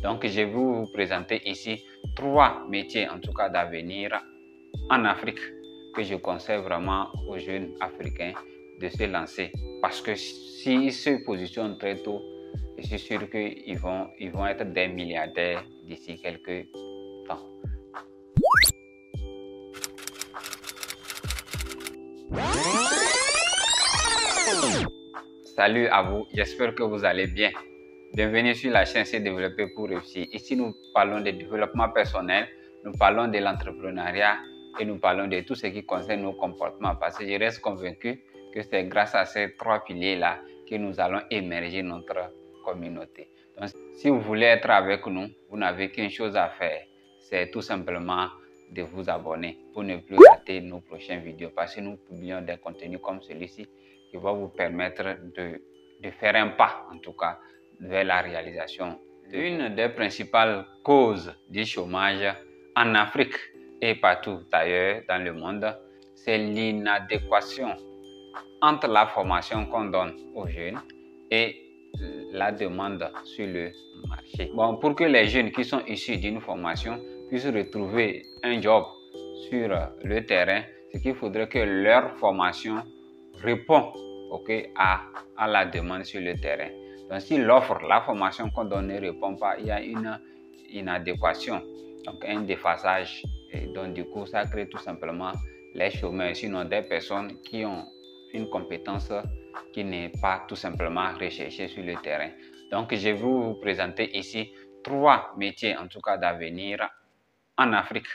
Donc, je vais vous présenter ici 3 métiers, en tout cas d'avenir en Afrique, que je conseille vraiment aux jeunes Africains de se lancer. Parce que s'ils se positionnent très tôt, je suis sûr qu'ils vont être des milliardaires d'ici quelques temps. Salut à vous, j'espère que vous allez bien. Bienvenue sur la chaîne Se Développer pour réussir. Ici, nous parlons de développement personnel, nous parlons de l'entrepreneuriat et nous parlons de tout ce qui concerne nos comportements. Parce que je reste convaincu que c'est grâce à ces 3 piliers-là que nous allons émerger notre communauté. Donc, si vous voulez être avec nous, vous n'avez qu'une chose à faire, c'est tout simplement de vous abonner pour ne plus rater nos prochaines vidéos. Parce que nous publions des contenus comme celui-ci qui va vous permettre de faire un pas, en tout cas, vers la réalisation. Une des principales causes du chômage en Afrique et partout ailleurs dans le monde, c'est l'inadéquation entre la formation qu'on donne aux jeunes et la demande sur le marché. Bon, pour que les jeunes qui sont issus d'une formation puissent retrouver un job sur le terrain, c'est qu'il faudrait que leur formation répond à la demande sur le terrain. Donc, si l'offre, la formation qu'on donne ne répond pas, il y a une inadéquation, donc un déphasage. Et donc, du coup, ça crée tout simplement les chômeurs, sinon des personnes qui ont une compétence qui n'est pas tout simplement recherchée sur le terrain. Donc, je vais vous présenter ici 3 métiers, en tout cas d'avenir en Afrique,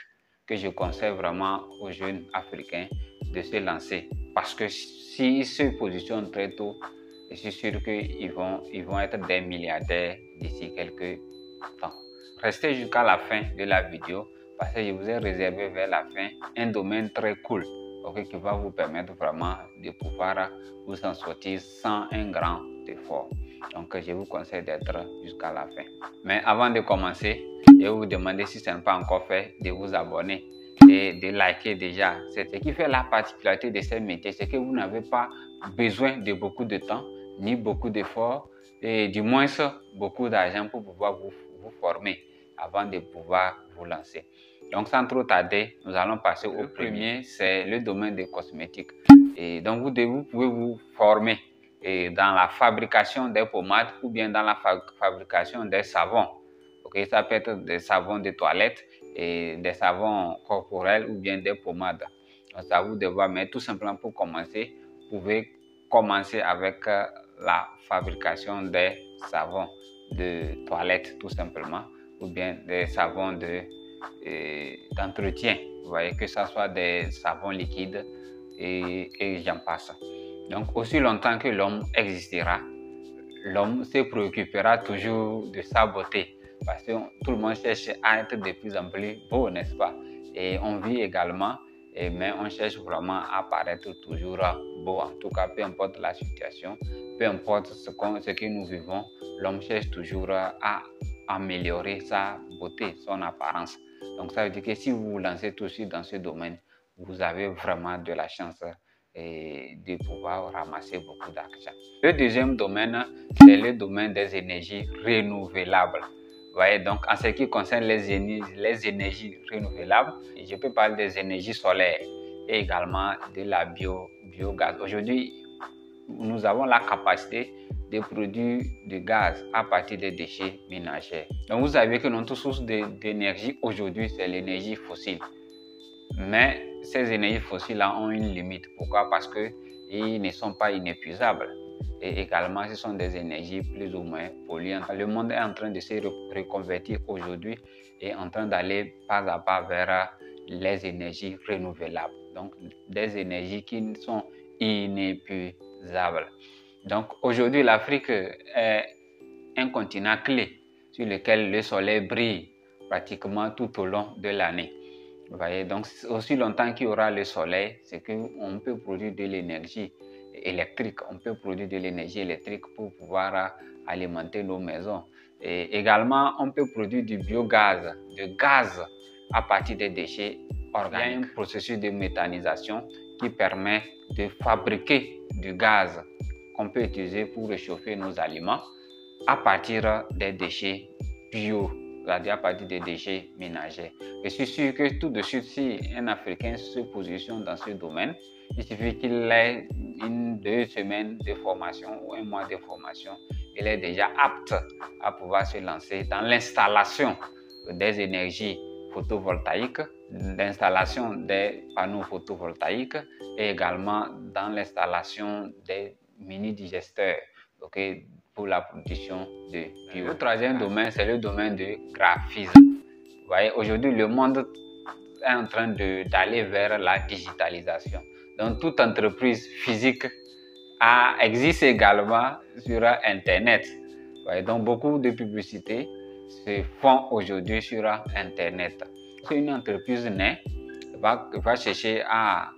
que je conseille vraiment aux jeunes Africains de se lancer. Parce que s'ils se positionnent très tôt, je suis sûr qu'ils vont être des milliardaires d'ici quelques temps. Restez jusqu'à la fin de la vidéo parce que je vous ai réservé vers la fin un domaine très cool qui va vous permettre vraiment de pouvoir vous en sortir sans un grand effort. Donc, je vous conseille d'être jusqu'à la fin. Mais avant de commencer, je vais vous demander, si ce n'est pas encore fait, de vous abonner et de liker déjà. C'est ce qui fait la particularité de ces métiers, c'est que vous n'avez pas besoin de beaucoup de temps, ni beaucoup d'efforts, et du moins beaucoup d'argent pour pouvoir vous former avant de pouvoir vous lancer. Donc, sans trop tarder, nous allons passer au premier, c'est le domaine des cosmétiques. Et donc, vous pouvez vous former dans la fabrication des pommades ou bien dans la fabrication des savons. Ça peut être des savons de toilette et des savons corporels ou bien des pommades. Donc, ça vous devra, mais tout simplement pour commencer, vous pouvez commencer avec la fabrication des savons de toilette tout simplement, ou bien des savons d'entretien. Vous voyez, que ce soit des savons liquides et j'en passe. Donc, aussi longtemps que l'homme existera, l'homme se préoccupera toujours de sa beauté. Parce que tout le monde cherche à être de plus en plus beau, n'est-ce pas? Et on vit également, mais on cherche vraiment à paraître toujours beau. En tout cas, peu importe la situation, peu importe ce que nous vivons, l'homme cherche toujours à améliorer sa beauté, son apparence. Donc, ça veut dire que si vous vous lancez tout de suite dans ce domaine, vous avez vraiment de la chance de pouvoir ramasser beaucoup d'argent. Le deuxième domaine, c'est le domaine des énergies renouvelables. Vous voyez, donc en ce qui concerne les énergies renouvelables, je peux parler des énergies solaires et également de la biogaz. Aujourd'hui, nous avons la capacité de produire du gaz à partir des déchets ménagers. Donc vous savez que notre source d'énergie aujourd'hui, c'est l'énergie fossile. Mais ces énergies fossiles-là ont une limite. Pourquoi? Parce qu'ils ne sont pas inépuisables. Et également, ce sont des énergies plus ou moins polluantes. Le monde est en train de se reconvertir aujourd'hui et en train d'aller pas à pas vers les énergies renouvelables. Donc, des énergies qui sont inépuisables. Donc, aujourd'hui, l'Afrique est un continent clé sur lequel le soleil brille pratiquement tout au long de l'année. Vous voyez, donc aussi longtemps qu'il y aura le soleil, c'est qu'on peut produire de l'énergie électrique. On peut produire de l'énergie électrique pour pouvoir alimenter nos maisons. Et également, on peut produire du biogaz, du gaz à partir des déchets organiques. Il y a un processus de méthanisation qui permet de fabriquer du gaz qu'on peut utiliser pour réchauffer nos aliments à partir des déchets bio, c'est-à-dire à partir des déchets ménagers. Je suis sûr que tout de suite, si un Africain se positionne dans ce domaine, il suffit qu'il ait 2 semaines de formation ou 1 mois de formation, il est déjà apte à pouvoir se lancer dans l'installation des énergies photovoltaïques, l'installation des panneaux photovoltaïques et également dans l'installation des mini-digesteurs, okay, pour la production de bio. Le troisième domaine, c'est le domaine du graphisme. Vous voyez, aujourd'hui, le monde est en train d'aller vers la digitalisation. Donc, toute entreprise physique existe également sur Internet. Vous voyez, donc, beaucoup de publicités se font aujourd'hui sur Internet. Si une entreprise naît, va chercher à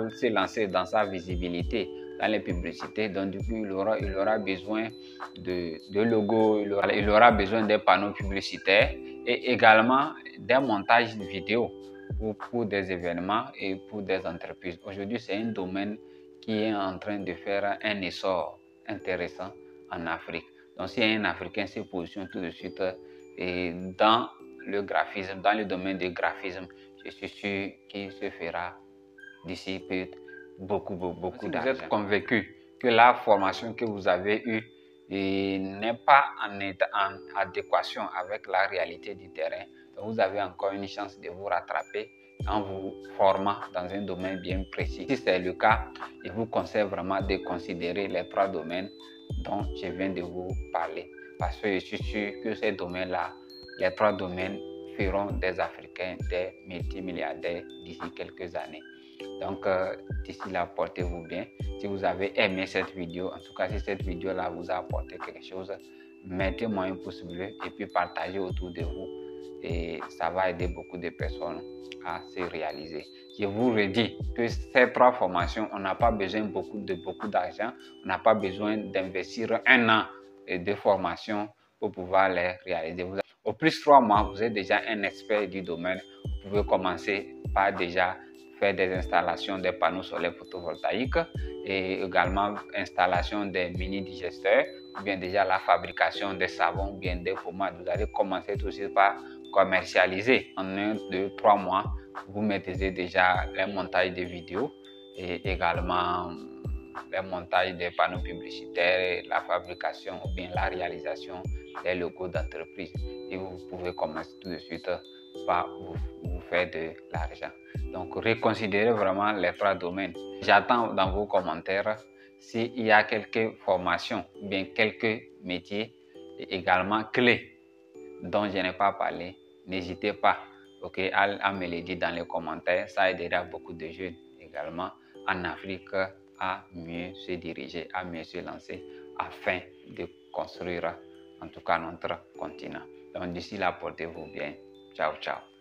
se lancer dans sa visibilité dans les publicités. Donc, du coup, il aura besoin de logos, il aura besoin des panneaux publicitaires et également des montages vidéo pour des événements et pour des entreprises. Aujourd'hui, c'est un domaine qui est en train de faire un essor intéressant en Afrique. Donc, si un Africain se positionne tout de suite dans le graphisme, dans le domaine du graphisme, je suis sûr qu'il se fera d'ici beaucoup d'argent. Si vous êtes convaincu que la formation que vous avez eue n'est pas en adéquation avec la réalité du terrain, donc vous avez encore une chance de vous rattraper en vous formant dans un domaine bien précis. Si c'est le cas, je vous conseille vraiment de considérer les 3 domaines dont je viens de vous parler, parce que je suis sûr que ces domaines-là, les 3 domaines feront des Africains des multimilliardaires d'ici quelques années. Donc, d'ici là, portez-vous bien. Si vous avez aimé cette vidéo, en tout cas, si cette vidéo-là vous a apporté quelque chose, mettez-moi un pouce bleu et puis partagez autour de vous. Et ça va aider beaucoup de personnes à se réaliser. Je vous redis que ces 3 formations, on n'a pas besoin de beaucoup d'argent. On n'a pas besoin d'investir 1 an de formation pour pouvoir les réaliser. Au plus 3 mois, vous êtes déjà un expert du domaine. Vous pouvez commencer par déjà faire des installations des panneaux solaires photovoltaïques et également installation des mini-digesteurs ou bien déjà la fabrication des savons ou bien des pommades. Vous allez commencer tout de suite par commercialiser. En 1, 2, 3 mois, vous maîtrisez déjà les montages de vidéos et également les montages des panneaux publicitaires, la fabrication ou bien la réalisation des logos d'entreprise. Et vous pouvez commencer tout de suite par vous faire de l'argent. Donc, reconsidérez vraiment les 3 domaines. J'attends dans vos commentaires s'il y a quelques formations, bien quelques métiers et également clés dont je n'ai pas parlé. N'hésitez pas à me le dire dans les commentaires. Ça aidera beaucoup de jeunes également en Afrique à mieux se diriger, à mieux se lancer afin de construire en tout cas notre continent. Donc, d'ici là, portez-vous bien. Ciao, ciao.